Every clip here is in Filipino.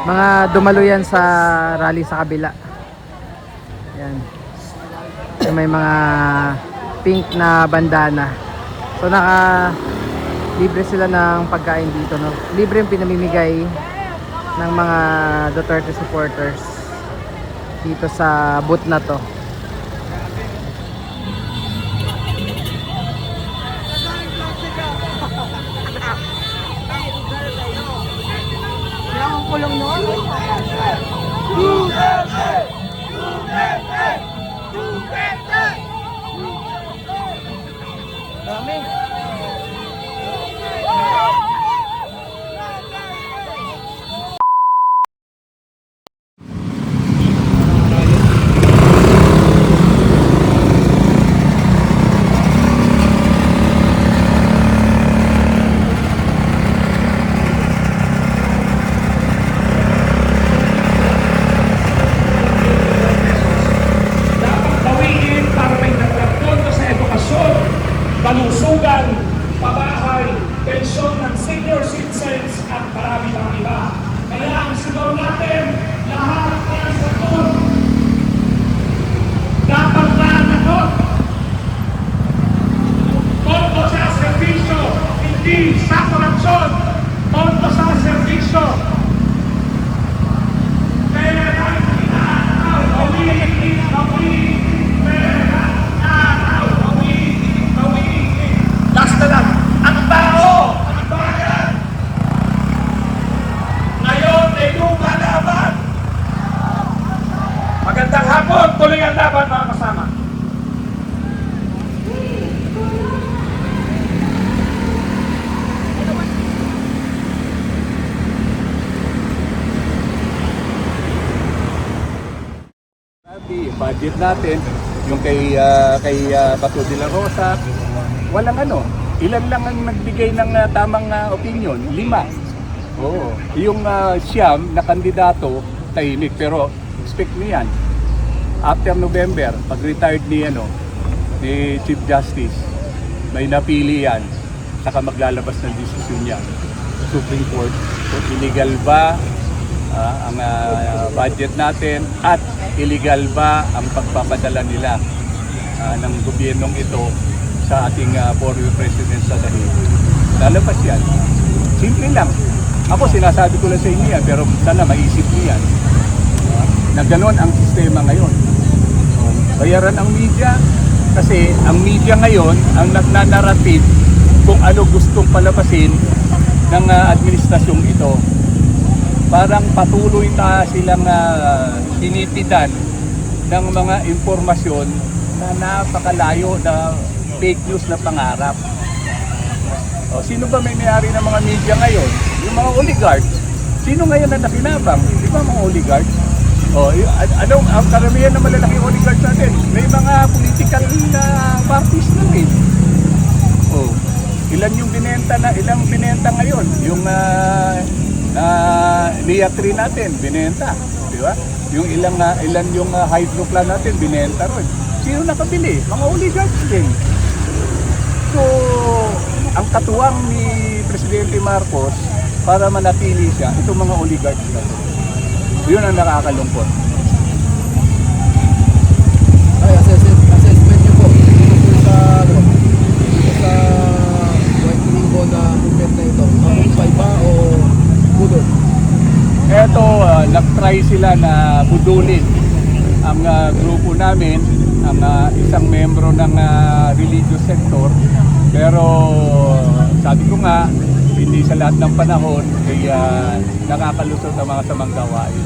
Mga dumalo yan sa rally sa kabila. Yan. So, may mga pink na bandana. So libre sila ng pagkain dito, no? Libre yung pinamimigay ng mga Duterte supporters dito sa booth na to. Ang kulong noon. Dami. Kalusugan, pabahay, pensyon ng senior citizens at marami pang iba. Kaya ang sigaw natin, lahat ng sagot dapat na nagot. Tondo sa serbisyo, hindi sa korupsyon. Tondo sa serbisyo. Pera ang inaataw, bawi. Last na lang, ang tao, ang bayan, ngayon ay lumalaban. Magandang hapon, tuloy ang laban mga kasama. Budget natin, yung kay Bato de la Rosa, walang ilan lang ang nagbigay ng tamang opinion? 5. Oo. Yung siyam na kandidato, tahimik. Pero expect niyan, after November, pag retired ni Chief Justice, may napili yan, saka maglalabas ng desisyon niya. Supreme Court, kung illegal ba ang budget natin at illegal ba ang pagpapadala nila ng gobyernong ito sa ating former president sa dahil. Lalabas yan. Simple lang. Ako sinasabi ko lang sa inyo yan, pero sana maisip niyo yan. Na gano'n ang sistema ngayon. Bayaran ang media, kasi ang media ngayon ang nagnanarrative kung ano gustong palabasin ng administrasyong ito. Parang patuloy na silang tinipidan ng mga impormasyon na napakalayo na fake news na pangarap. Sino ba may-ari ng mga media ngayon? Yung mga oligarchs. Sino ngayon na nakinabang? Di ba mga oligarchs? Ang karamihan ng malalaking oligarchs natin, may mga political parties na rin. Ilan yung ilang binenta ngayon? Yung Lia 3 natin, binenta. Di ba? Yung ilan yung hydroplan natin, binenta rin. Sino nakabili? Mga oligarchs din. So, ang katuwang ni Presidente Marcos para manatili siya, itong mga oligarchs na. Yun ang nakakalungkot. Ay, assessment niyo po dito sa White Linggo na movement na ito. Mabumpay ba o budol? Eto, nag-try sila na budulin ang grupo namin, ang isang membro ng religious sector. Pero sabi ko nga, hindi sa lahat ng panahon ay nakakalusot ang mga samang gawain.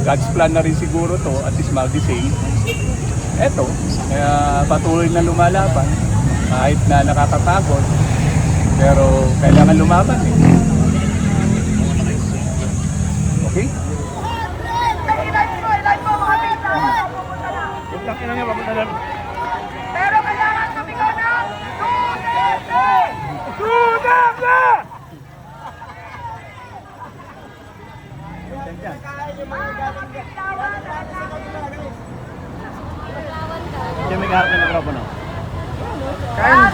God's plan na rin siguro to, at least mag-disay. Eto, patuloy na lumalaban, kahit na nakakapagod, pero kailangan lumaban eh. Okay? Pero kailangan tumigaw ng Duterte! Duterte! Diyan may kaharap ng mikropono.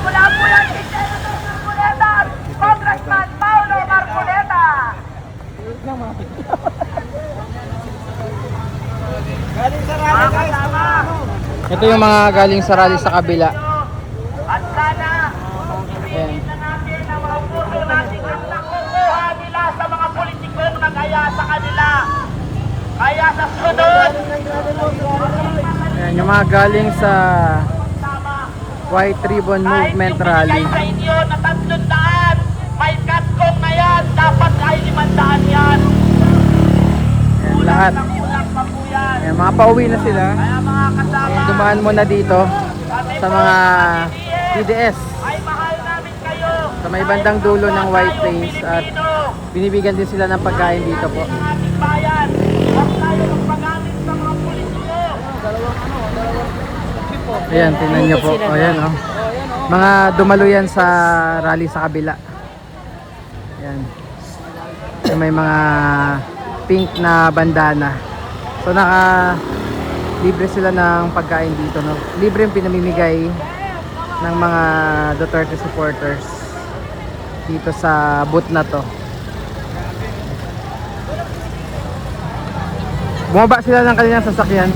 Mula po yan si Senator Marcoleta at Ito yung mga galing sa rally sa kabila. At sana, Ayan. na natin na mga puso natin ang nakukuha nila sa mga politikong nagaya sa kanila. Kaya sa sunod, Ayan, yung mga galing sa White Ribbon Movement Rally. sa inyo na 300, may katkong na yan, dapat ay 500 yan. Ayan, lahat. Kulang pa po yan. Ayan, mga pauwi na sila. Kaya mga kasama, Ayan, dumaan muna dito sa mga PDS ay mahal namin kayo. sa may bandang dulo ng White Plains at binibigyan din sila ng pagkain dito po. Ating bayan, huwag tayo magpagamit sa mga politiko. Ayan, tingnan nyo po. O, ayan, oh. Mga dumalo yan sa rally sa kabila. Ayan. So, may mga pink na bandana. So, libre sila ng pagkain dito. No? Libre yung pinamimigay ng mga Duterte supporters dito sa booth na to. Bumaba sila ng kanilang sasakyan.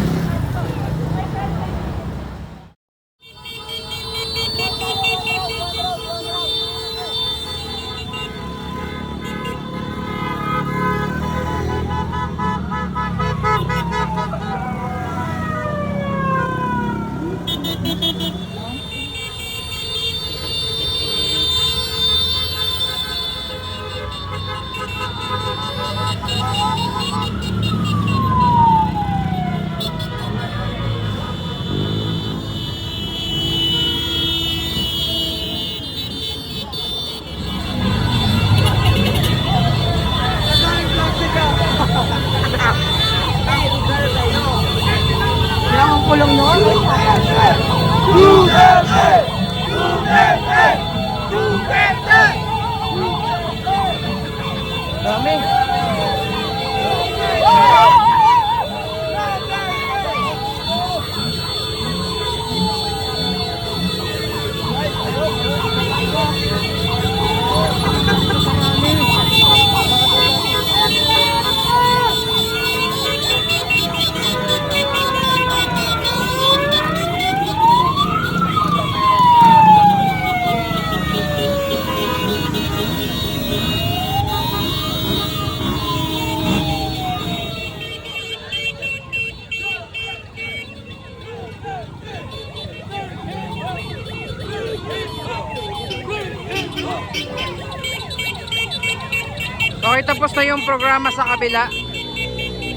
Okay, tapos na yung programa sa kabila.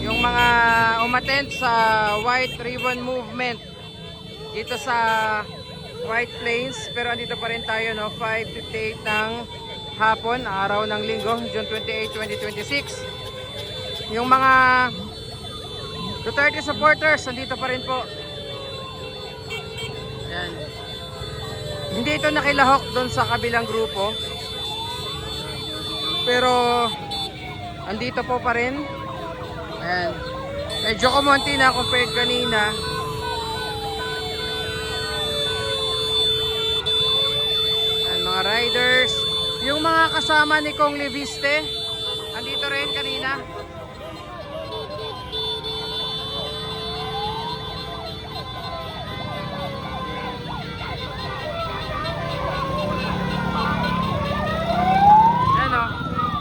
Yung mga umattend sa White Ribbon Movement dito sa White Plains. Pero andito pa rin tayo, no? 5:58 ng hapon, araw ng linggo, June 28, 2026. Yung mga Duterte supporters, andito pa rin po. Ayan. Hindi ito nakilahok doon sa kabilang grupo. Pero andito po pa rin. Ayan. Medyo kumonti na compared kanina. Ayan, mga riders. Yung mga kasama ni Kong Leviste, andito rin kanina.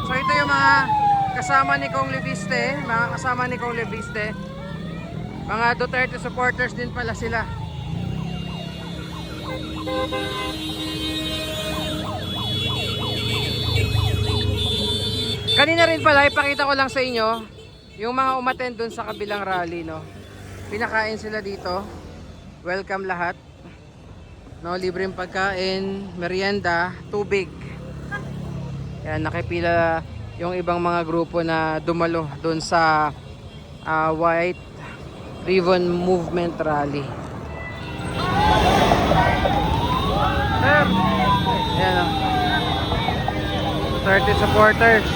So ito yung mga kasama ni Kong Leviste, mga Duterte supporters din pala sila. Kanina rin pala, ipakita ko lang sa inyo yung mga umattend dun sa kabilang rally, no. Pinakain sila dito. Welcome lahat. No, libreng pagkain, merienda, tubig. Yan, nakipila yung ibang mga grupo na dumalo doon sa White Ribbon Movement Rally. Ayan o. 30 supporters.